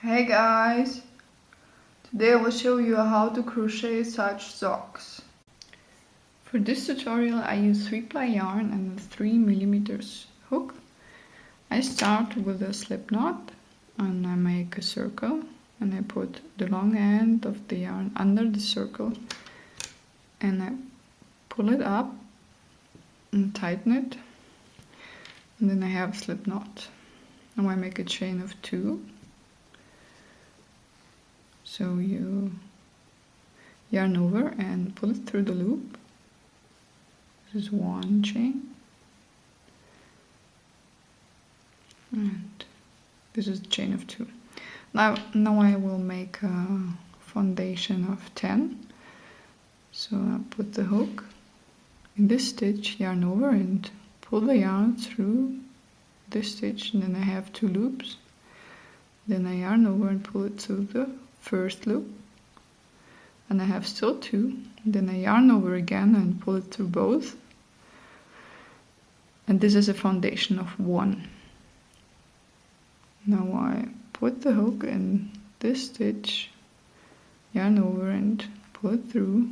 Hey guys! Today I will show you how to crochet such socks. For this tutorial I use 3-ply yarn and a 3mm hook. I start with a slip knot and I make a circle and I put the long end of the yarn under the circle and I pull it up and tighten it, and then I have a slip knot. Now I make a chain of 2. So you yarn over and pull it through the loop. This is 1 chain. And this is the chain of 2. Now I will make a foundation of 10. So I put the hook in this stitch, yarn over and pull the yarn through this stitch, and then I have 2 loops. Then I yarn over and pull it through the first loop, and I have still 2. Then I yarn over again and pull it through both, and this is a foundation of 1. Now I put the hook in this stitch, yarn over and pull it through.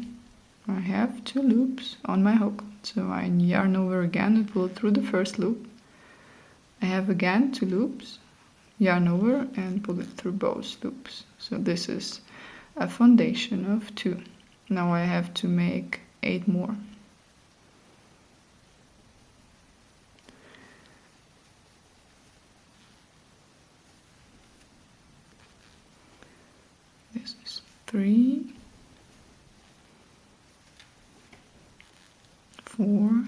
I have 2 loops on my hook, so I yarn over again and pull it through the first loop. I have again 2 loops, yarn over and pull it through both loops. So this is a foundation of 2. Now I have to make 8 more. This is 3, 4,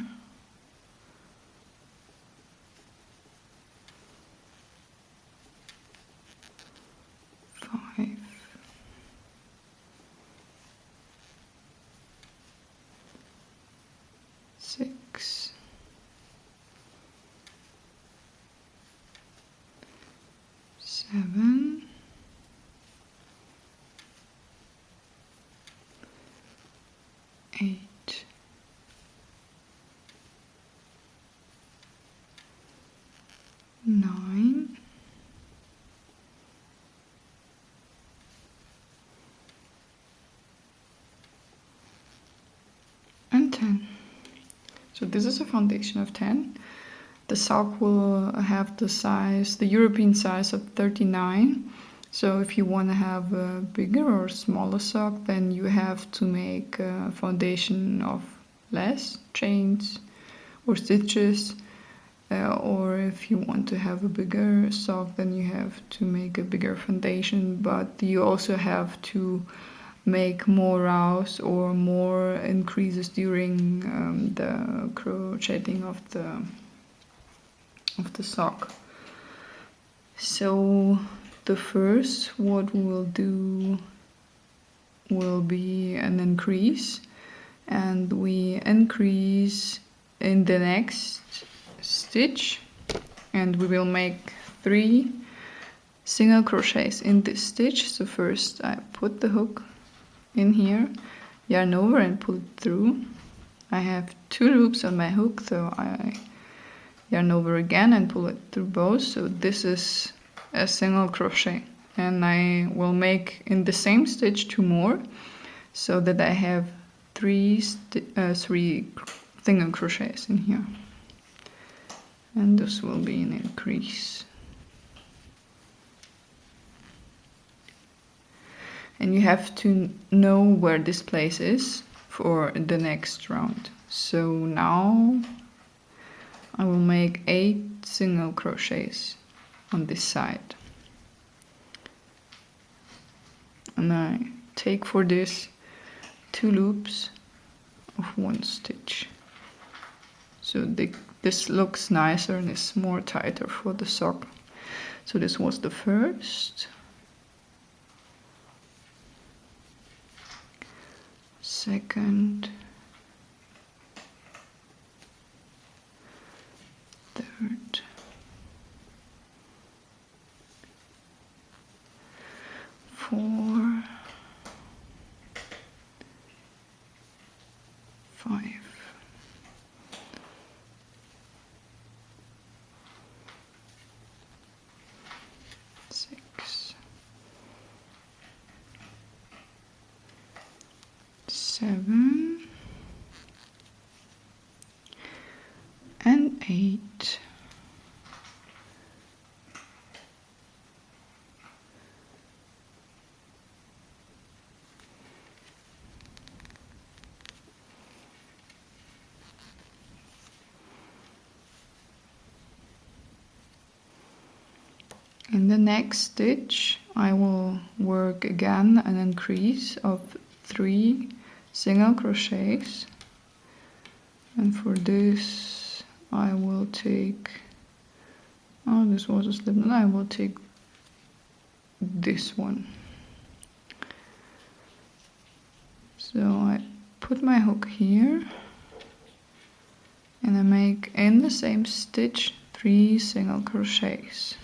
5, 6, 7, 8, 9, and 10. So this is a foundation of 10. The sock will have the European size of 39. So if you want to have a bigger or smaller sock, then you have to make a foundation of less chains or stitches. Or if you want to have a bigger sock, then you have to make a bigger foundation, but you also have to make more rows or more increases during the crocheting of the sock. So the first what we'll do will be an increase, and we increase in the next stitch, and we will make 3 single crochets in this stitch. So first I put the hook in here, yarn over and pull it through. I have 2 loops on my hook, so I yarn over again and pull it through both. So this is a single crochet, and I will make in the same stitch 2 more, so that I have 3 single crochets in here, and this will be an increase. And you have to know where this place is for the next round. So now I will make 8 single crochets on this side, and I take for this 2 loops of 1 stitch. So this looks nicer and is more tighter for the sock. So this was the first, second, third, four, 5, 6, 7 and 8. In the next stitch, I will work again an increase of 3 single crochets, and for this I will take, oh, this was a slip knot, I will take this one. So I put my hook here and I make in the same stitch 3 single crochets.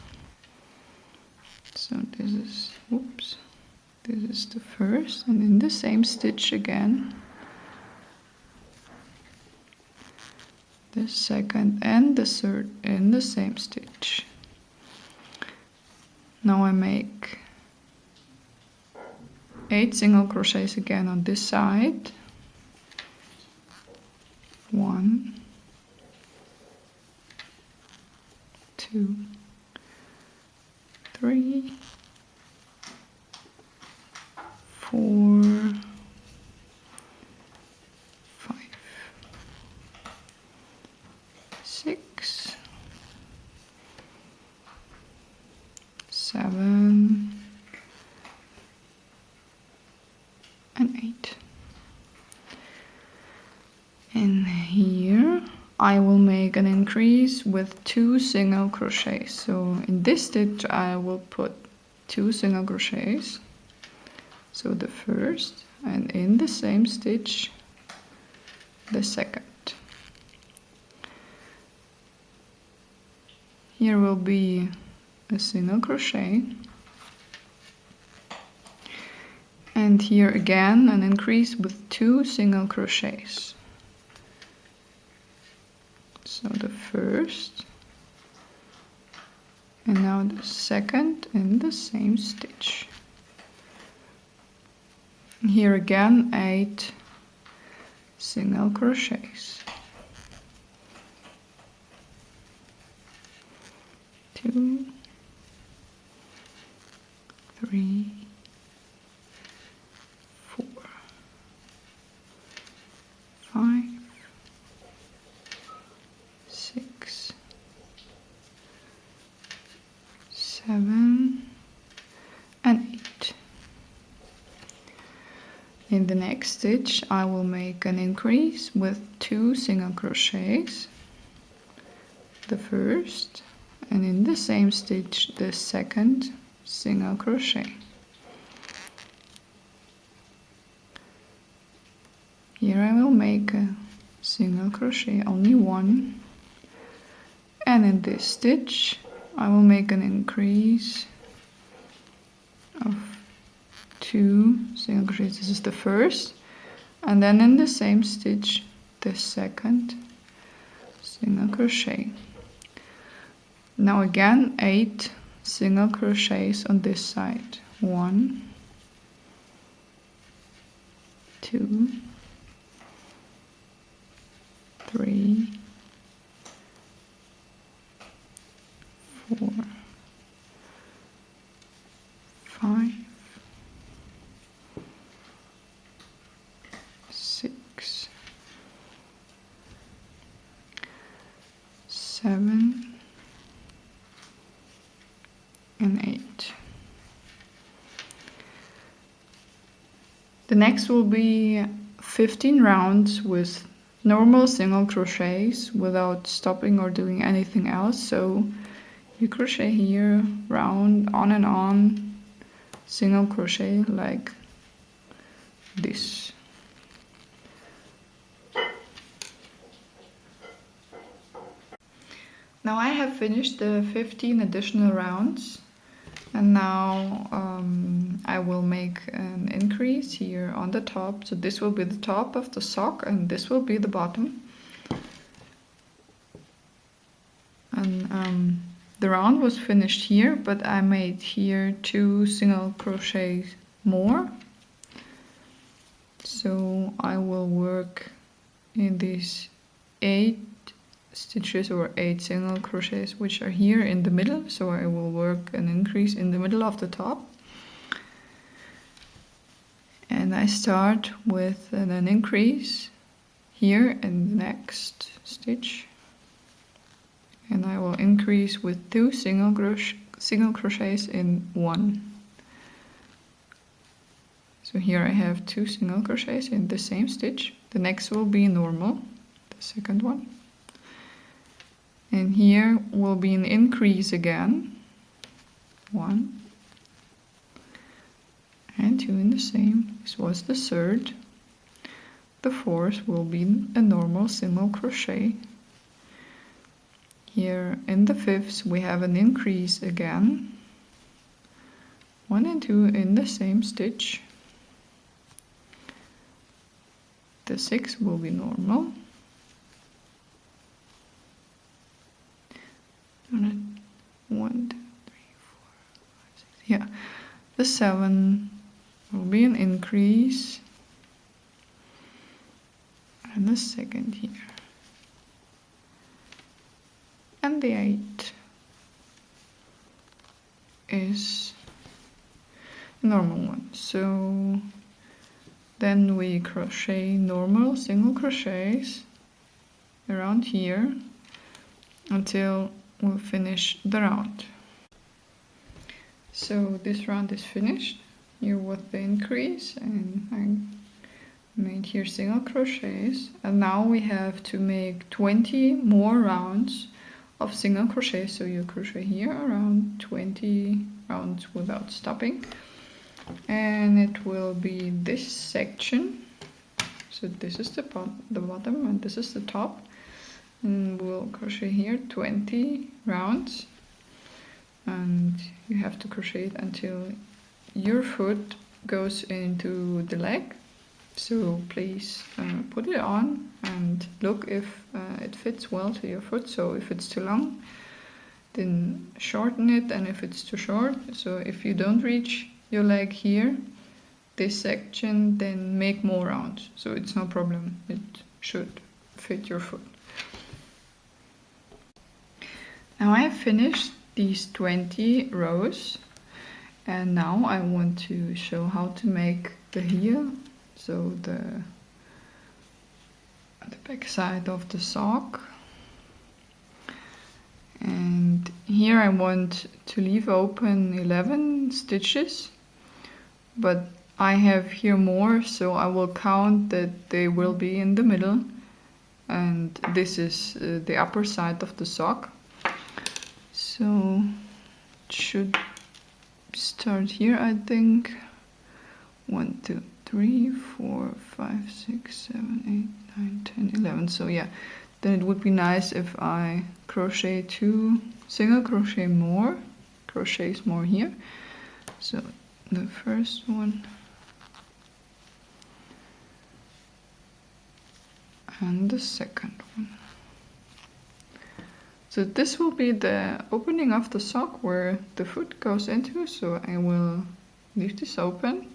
So this is, whoops, this is the first, and in the same stitch again, the second and the third in the same stitch. Now I make 8 single crochets again on this side. 1, 2, 3, 4, 5, 6, 7, and 8. And here I will make an increase with 2 single crochets. So in this stitch I will put 2 single crochets. So the first, and in the same stitch the second. Here will be a single crochet, and here again an increase with 2 single crochets. So the first, and now the second in the same stitch. Here again 8 single crochets. 2, 3, 4, 5, 6, 7, and 8. In the next stitch I will make an increase with 2 single crochets, the first, and in the same stitch the second single crochet. Here I will make a single crochet, only one, and in this stitch I will make an increase of 2 single crochets. This is the first, and then in the same stitch the second single crochet. Now again 8 single crochets on this side. 1, 2, 3, 4, 5, 6, 7, and 8. The next will be 15 rounds with normal single crochets without stopping or doing anything else. So you crochet here, round, on and on, single crochet like this. Now I have finished the 15 additional rounds, and now I will make an increase here on the top. So this will be the top of the sock and this will be the bottom. And the round was finished here, but I made here 2 single crochets more. So I will work in these 8 stitches or 8 single crochets which are here in the middle. So I will work an increase in the middle of the top. And I start with an increase here in the next stitch. And I will increase with 2 single crochets in one. So here I have 2 single crochets in the same stitch. The next will be normal, the second one. And here will be an increase again. 1 and 2 in the same. This was the third. The fourth will be a normal single crochet. Here in the fifth we have an increase again. 1 and 2 in the same stitch. The sixth will be normal. 1, 2, 3, 4, 5, 6. Yeah, the 7 will be an increase, and the second here, and the 8 is a normal one. So then we crochet normal single crochets around here until we finish the round. So this round is finished. Here was the increase, and I made here single crochets, and now we have to make 20 more rounds of single crochet. So you crochet here around 20 rounds without stopping, and it will be this section. So this is the bottom and this is the top, and we'll crochet here 20 rounds, and you have to crochet it until your foot goes into the leg. So please put it on and look if it fits well to your foot. So if it's too long, then shorten it, and if it's too short, so if you don't reach your leg here, this section, then make more rounds. So it's no problem, it should fit your foot. Now I have finished these 20 rows, and now I want to show how to make the heel, so the back side of the sock. And here I want to leave open 11 stitches, but I have here more, so I will count that they will be in the middle, and this is the upper side of the sock. So it should start here, I think. 1, 2, 3, 4, 5, 6, 7, 8, 9, 10, 11. So yeah, then it would be nice if I crochet 2 single crochets more here. So the first one and the second one. So this will be the opening of the sock where the foot goes into, so I will leave this open.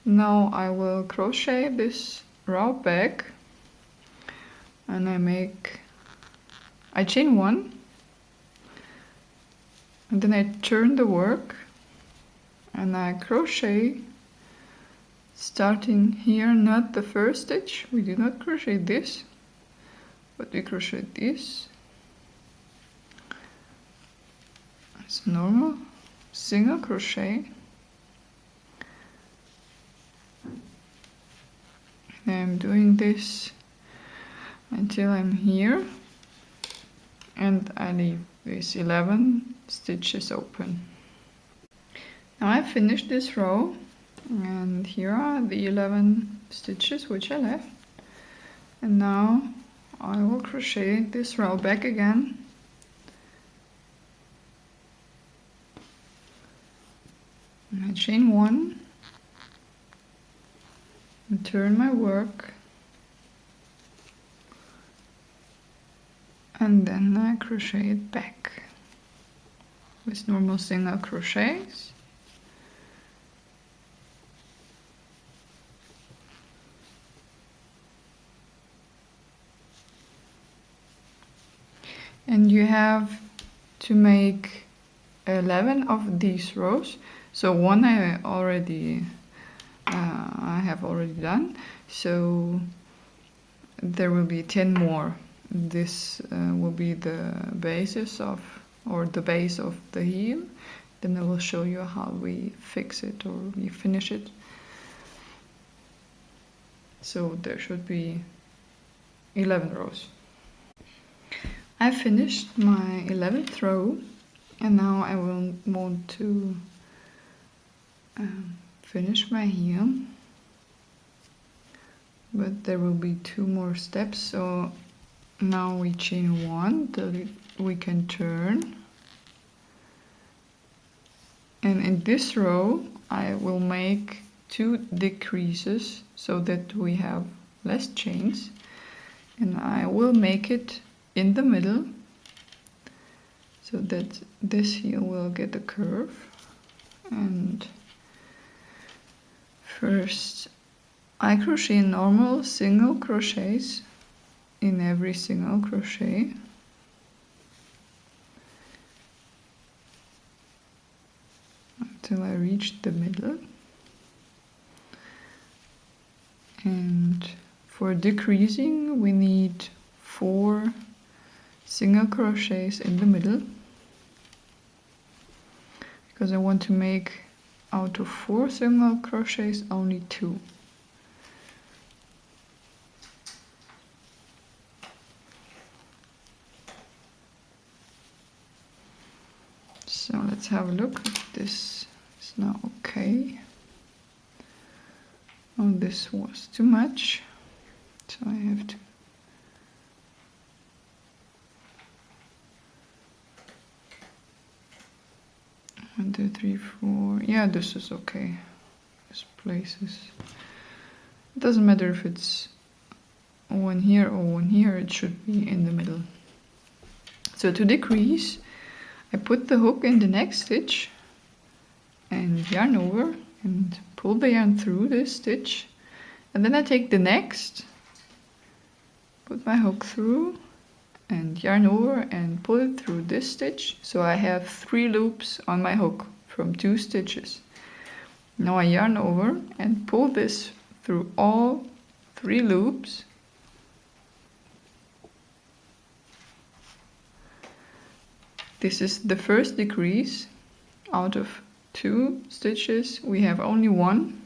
Now I will crochet this row back, and I chain 1, and then I turn the work, and I crochet starting here, not the first stitch. We do not crochet this, but we crochet this. It's normal single crochet, and I'm doing this until I'm here, and I leave these 11 stitches open. Now I finished this row, and here are the 11 stitches which I left, and now I will crochet this row back again, and I chain 1 and turn my work, and then I crochet it back with normal single crochets. And you have to make 11 of these rows. So one I have already done, so there will be 10 more. This will be the basis of, or the base of the heel. Then I will show you how we fix it or we finish it. So there should be 11 rows. I finished my 11th row, and now I will want to finish my heel, but there will be 2 more steps. So now we chain 1 till we can turn, and in this row I will make 2 decreases so that we have less chains, and I will make it in the middle so that this heel will get a curve. And first I crochet normal single crochets in every single crochet, until I reach the middle. And for decreasing we need 4 single crochets in the middle, because I want to make out of 4 single crochets only 2. So let's have a look if this is now okay. Oh, this was too much, so I have to One, two, three, 4. Yeah, this is okay. This places. It doesn't matter if it's one here or one here, it should be in the middle. So to decrease, I put the hook in the next stitch and yarn over and pull the yarn through this stitch, and then I take the next, put my hook through and yarn over and pull it through this stitch. So I have 3 loops on my hook from 2 stitches. Now I yarn over and pull this through all 3 loops. This is the first decrease. Out of 2 stitches we have only 1,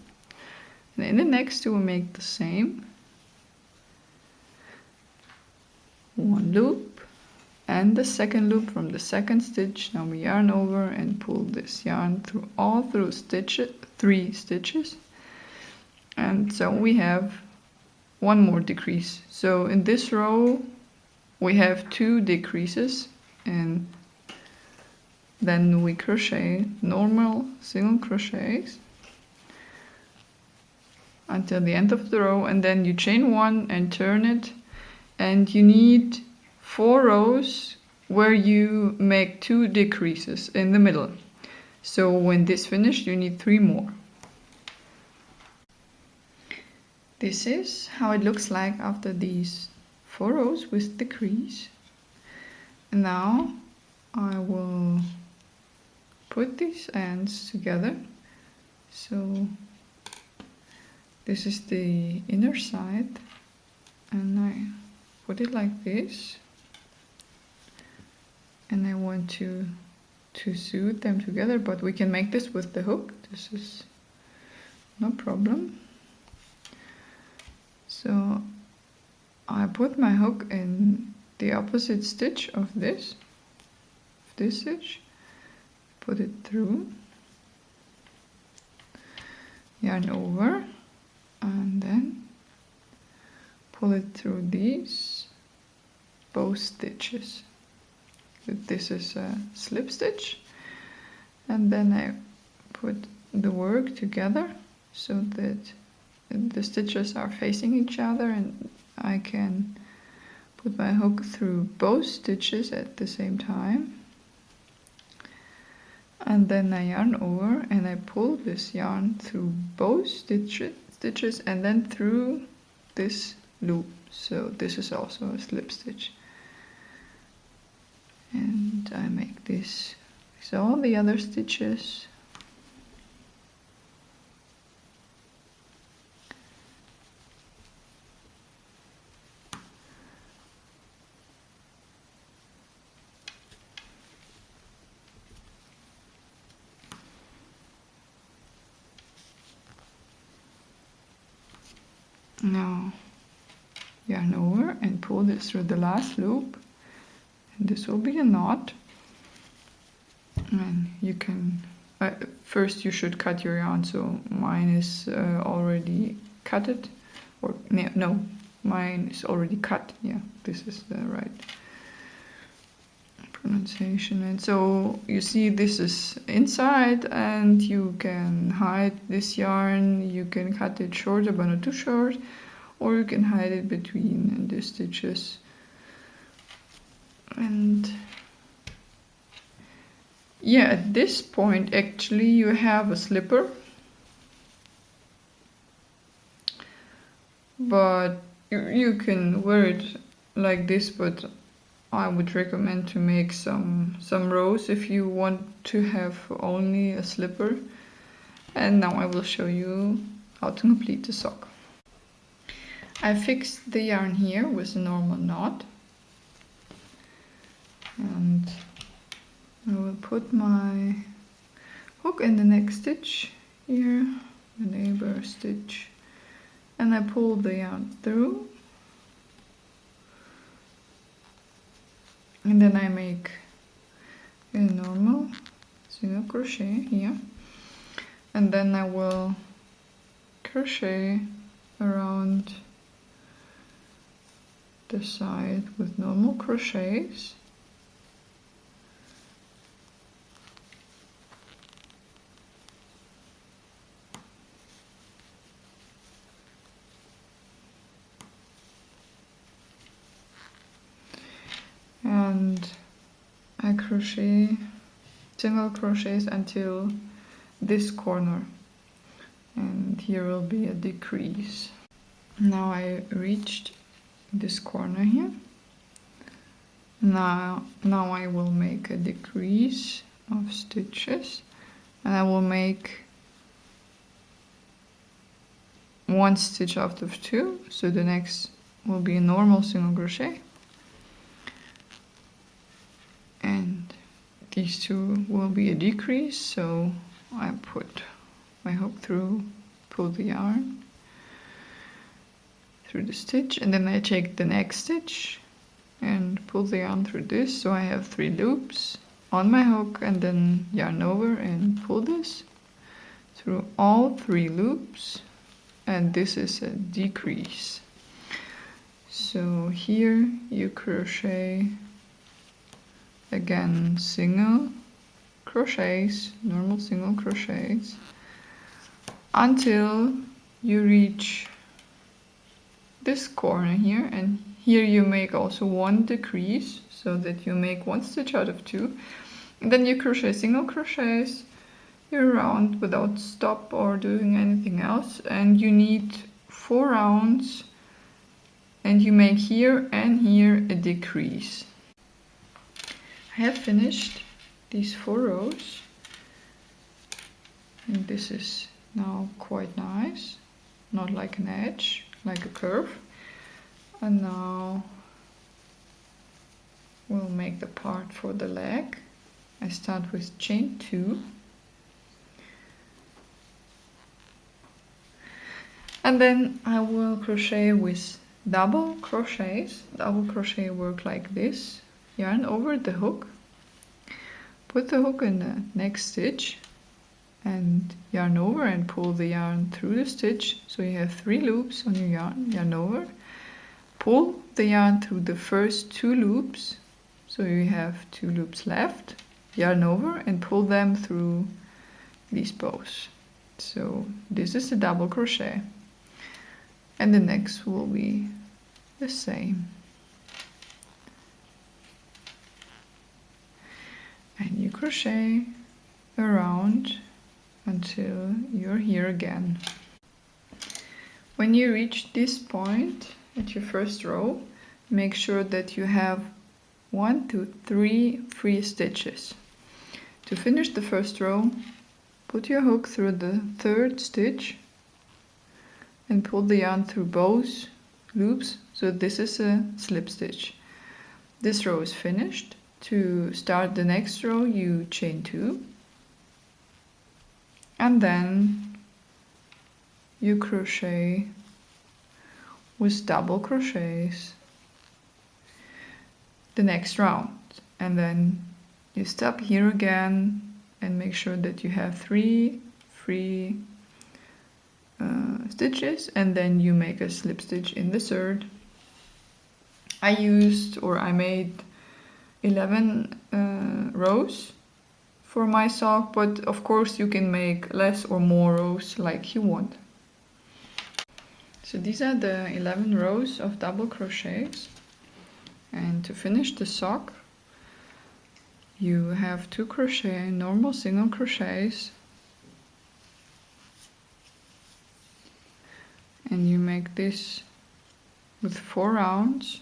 and in the next 2 we make the same. 1 loop and the second loop from the second stitch. Now we yarn over and pull this yarn through all 3 stitches, and so we have 1 more decrease. So in this row we have 2 decreases, and then we crochet normal single crochets until the end of the row, and then you chain 1 and turn it, and you need 4 rows where you make 2 decreases in the middle. So when this finished you need 3 more. This is how it looks like after these 4 rows with decrease. And now I will put these ends together. So this is the inner side, and I put it like this, and I want to sew them together, but we can make this with the hook. This is no problem. So I put my hook in the opposite stitch of this stitch, put it through, yarn over, and then pull it through these both stitches. This is a slip stitch, and then I put the work together so that the stitches are facing each other, and I can put my hook through both stitches at the same time. And then I yarn over and I pull this yarn through both stitches and then through this loop. So this is also a slip stitch. And I make this with all the other stitches. Now yarn over and pull this through the last loop, and this will be a knot. And you can first you should cut your yarn, so mine is already cutted, or no, mine is already cut. Yeah, this is the right pronunciation. And so you see this is inside, and you can hide this yarn. You can cut it shorter but not too short, or you can hide it between the stitches. And yeah, at this point actually you have a slipper, but you can wear it like this, but I would recommend to make some rows if you want to have only a slipper. And now I will show you how to complete the sock. I fixed the yarn here with a normal knot, and I will put my hook in the next stitch here, the neighbor stitch, and I pull the yarn through, and then I make a normal single crochet here, and then I will crochet around the side with normal crochets. And I crochet single crochets until this corner, and here will be a decrease. Now I reached this corner here. Now I will make a decrease of stitches, and I will make one stitch out of two, so the next will be a normal single crochet, and these two will be a decrease. So I put my hook through, pull the yarn through the stitch, and then I take the next stitch and pull the yarn through this, so I have 3 loops on my hook, and then yarn over and pull this through all 3 loops, and this is a decrease. So here you crochet again single crochets, normal single crochets, until you reach this corner here, and here you make also one decrease, so that you make 1 stitch out of 2, and then you crochet single crochets your round without stop or doing anything else, and you need 4 rounds, and you make here and here a decrease. I have finished these 4 rows, and this is now quite nice, not like an edge, like a curve. And now we'll make the part for the leg. I start with chain 2, and then I will crochet with double crochets. Double crochet work like this: yarn over the hook, put the hook in the next stitch, and yarn over and pull the yarn through the stitch, so you have 3 loops on your yarn. Yarn over, pull the yarn through the first 2 loops, so you have 2 loops left. Yarn over and pull them through these bows. So this is a double crochet, and the next will be the same. And you crochet around until you're here again. When you reach this point at your first row, make sure that you have 1, 2, 3 free stitches. To finish the first row, put your hook through the third stitch and pull the yarn through both loops, so this is a slip stitch. This row is finished. To start the next row, you chain 2 and then you crochet with double crochets the next round, and then you stop here again and make sure that you have 3 free stitches, and then you make a slip stitch in the third. I made 11 rows for my sock, but of course you can make less or more rows like you want. So these are the 11 rows of double crochets, and to finish the sock you have 2 crochet normal single crochets, and you make this with 4 rounds,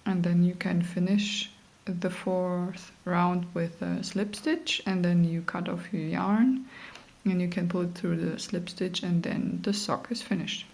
and then you can finish the 4th round with a slip stitch, and then you cut off your yarn and you can pull it through the slip stitch, and then the sock is finished.